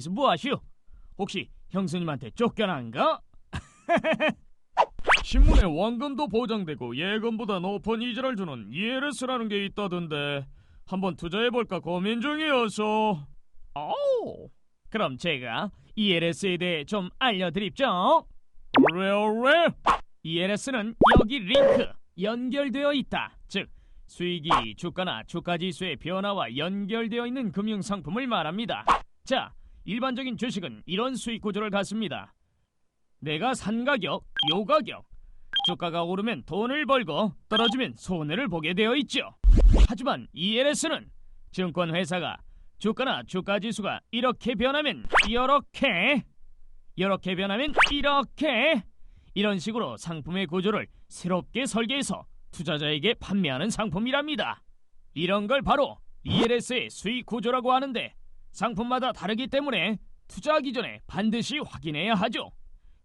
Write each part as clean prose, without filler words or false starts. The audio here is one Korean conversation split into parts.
여기서 뭐하시오? 혹시 형수님한테 쫓겨난가? 신문에 원금도 보장되고 예금보다 높은 이자를 주는 ELS라는 게 있다던데 한번 투자해볼까 고민 중이어서. 그럼 제가 ELS에 대해 좀 알려드립죠. 왜? ELS는 여기 링크 연결되어 있다. 즉 수익이 주가나 주가지수의 변화와 연결되어 있는 금융상품을 말합니다. 자, 일반적인 주식은 이런 수익 구조를 갖습니다. 내가 산 가격, 요 가격. 주가가 오르면 돈을 벌고 떨어지면 손해를 보게 되어 있죠. 하지만 ELS는 증권회사가 주가나 주가지수가 이렇게 변하면 이렇게 변하면 이렇게, 이런 식으로 상품의 구조를 새롭게 설계해서 투자자에게 판매하는 상품이랍니다. 이런 걸 바로 ELS의 수익 구조라고 하는데 상품마다 다르기 때문에 투자하기 전에 반드시 확인해야 하죠.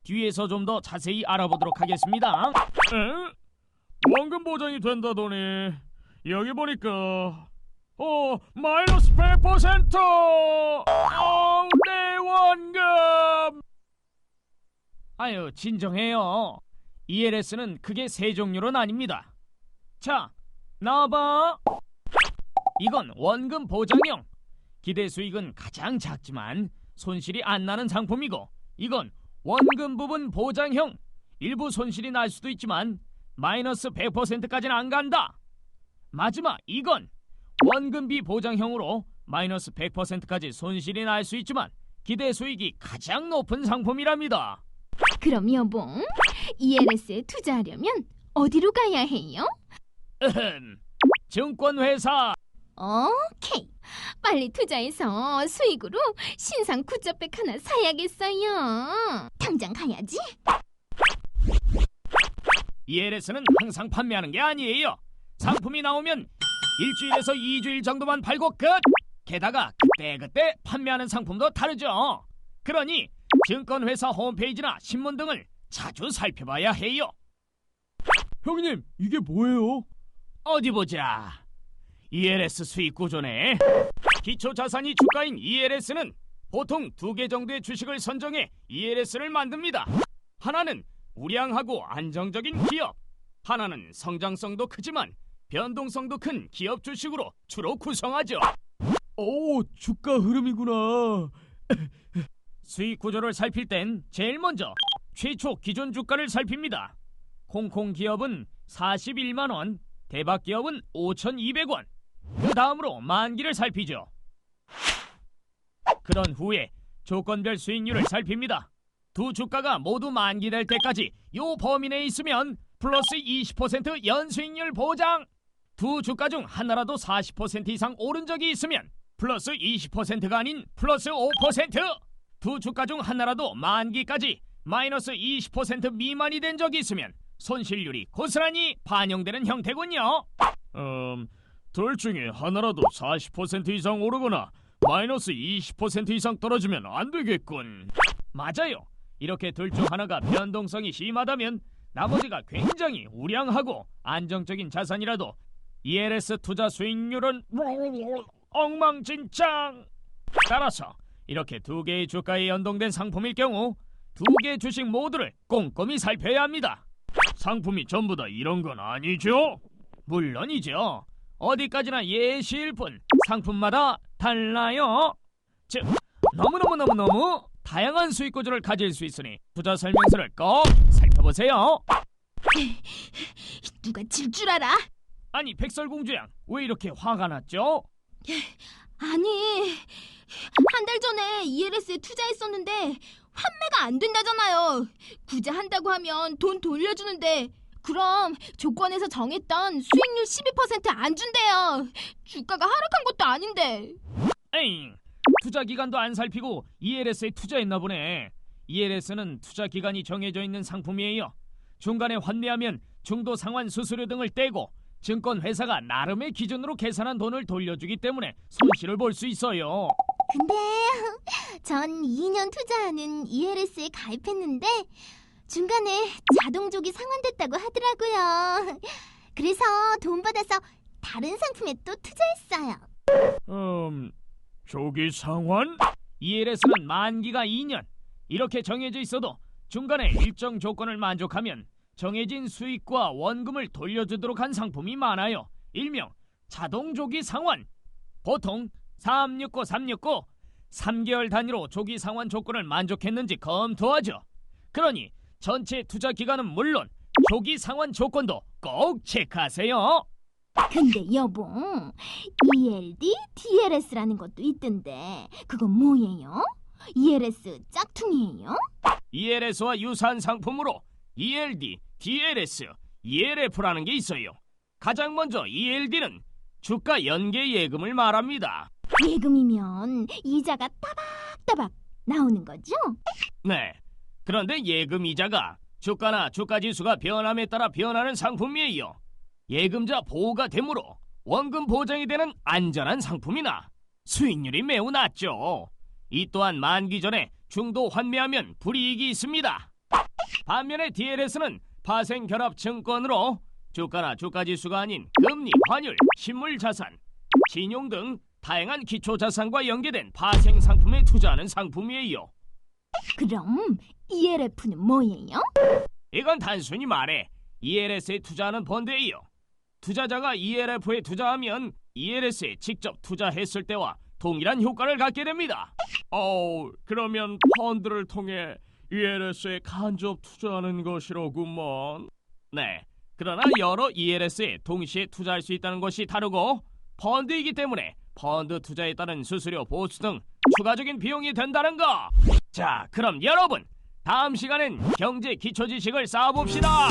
뒤에서 좀 더 자세히 알아보도록 하겠습니다. 원금 보장이 된다더니 여기 보니까 마이너스 100%! 내 원금! 아유, 진정해요. ELS는 크게 세 종류로 나뉩니다. 자, 나와봐. 이건 원금 보장형. 기대 수익은 가장 작지만 손실이 안 나는 상품이고, 이건 원금 부분 보장형. 일부 손실이 날 수도 있지만 마이너스 100%까지는 안 간다. 마지막 이건 원금비 보장형으로 마이너스 100%까지 손실이 날 수 있지만 기대 수익이 가장 높은 상품이랍니다. 그럼 여봉, ELS에 투자하려면 어디로 가야 해요? 증권회사. 오케이, 빨리 투자해서 수익으로 신상 굿즈백 하나 사야겠어요. 당장 가야지. ELS는 항상 판매하는 게 아니에요. 상품이 나오면 일주일에서 2주일 정도만 팔고 끝! 게다가 그때그때 판매하는 상품도 다르죠. 그러니 증권회사 홈페이지나 신문 등을 자주 살펴봐야 해요. 형님, 이게 뭐예요? 어디 보자. ELS 수익 구조네. 기초자산이 주가인 ELS는 보통 2개 정도의 주식을 선정해 ELS를 만듭니다. 하나는 우량하고 안정적인 기업, 하나는 성장성도 크지만 변동성도 큰 기업 주식으로 주로 구성하죠. 오, 주가 흐름이구나. 수익 구조를 살필 땐 제일 먼저 최초 기존 주가를 살핍니다. 콩콩 기업은 41만원, 대박 기업은 5,200원. 그 다음으로 만기를 살피죠. 그런 후에 조건별 수익률을 살핍니다. 두 주가가 모두 만기될 때까지 요 범위 내에 있으면 플러스 20% 연수익률 보장. 두 주가 중 하나라도 40% 이상 오른 적이 있으면 플러스 20%가 아닌 플러스 5%. 두 주가 중 하나라도 만기까지 마이너스 20% 미만이 된 적이 있으면 손실률이 고스란히 반영되는 형태군요. 둘 중에 하나라도 40% 이상 오르거나 마이너스 20% 이상 떨어지면 안 되겠군. 맞아요. 이렇게 둘 중 하나가 변동성이 심하다면 나머지가 굉장히 우량하고 안정적인 자산이라도 ELS 투자 수익률은 엉망진창. 따라서 이렇게 두 개의 주가에 연동된 상품일 경우 두 개의 주식 모두를 꼼꼼히 살펴야 합니다. 상품이 전부 다 이런 건 아니죠? 물론이죠. 어디까지나 예시일 뿐 상품마다 달라요. 즉, 너무 다양한 수익 구조를 가질 수 있으니 투자 설명서를 꼭 살펴보세요. 누가 질 줄 알아? 아니, 백설공주양, 왜 이렇게 화가 났죠? 아니, 한 달 전에 ELS에 투자했었는데 환매가 안 된다잖아요. 구제한다고 하면 돈 돌려주는데 그럼 조건에서 정했던 수익률 12% 안 준대요. 주가가 하락한 것도 아닌데. 에잉, 투자 기간도 안 살피고 ELS에 투자했나 보네. ELS는 투자 기간이 정해져 있는 상품이에요. 중간에 환매하면 중도 상환 수수료 등을 떼고 증권회사가 나름의 기준으로 계산한 돈을 돌려주기 때문에 손실을 볼 수 있어요. 근데 전 2년 투자하는 ELS에 가입했는데 중간에 자동족이 상환됐다고 하더라고요. 그래서 돈 받아서 다른 상품에 또 투자했어요. 조기 상환? ELS는 만기가 2년. 이렇게 정해져 있어도 중간에 일정 조건을 만족하면 정해진 수익과 원금을 돌려주도록 한 상품이 많아요. 일명 자동 조기 상환. 보통 369 3개월 단위로 조기 상환 조건을 만족했는지 검토하죠. 그러니 전체 투자 기간은 물론 조기 상환 조건도 꼭 체크하세요. 근데 여보, ELD, DLS라는 것도 있던데 그건 뭐예요? ELS 짝퉁이에요? ELS와 유사한 상품으로 ELD, DLS, ELF라는 게 있어요. 가장 먼저 ELD는 주가 연계 예금을 말합니다. 예금이면 이자가 따박따박 나오는 거죠? 네. 그런데 예금 이자가 주가나 주가 지수가 변함에 따라 변하는 상품이에요. 예금자 보호가 되므로 원금 보장이 되는 안전한 상품이나 수익률이 매우 낮죠. 이 또한 만기 전에 중도 환매하면 불이익이 있습니다. 반면에 DLS는 파생 결합 증권으로 주가나 주가 지수가 아닌 금리, 환율, 실물 자산, 신용 등 다양한 기초 자산과 연계된 파생 상품에 투자하는 상품이에요. 그럼 ELF는 뭐예요? 이건 단순히 말해 ELS에 투자하는 펀드예요. 투자자가 ELF에 투자하면 ELS에 직접 투자했을 때와 동일한 효과를 갖게 됩니다. 그러면 펀드를 통해 ELS에 간접 투자하는 것이로구먼. 네, 그러나 여러 ELS에 동시에 투자할 수 있다는 것이 다르고 펀드이기 때문에 펀드 투자에 따른 수수료, 보수 등 추가적인 비용이 된다는 거. 자, 그럼 여러분 다음 시간엔 경제 기초 지식을 쌓아봅시다.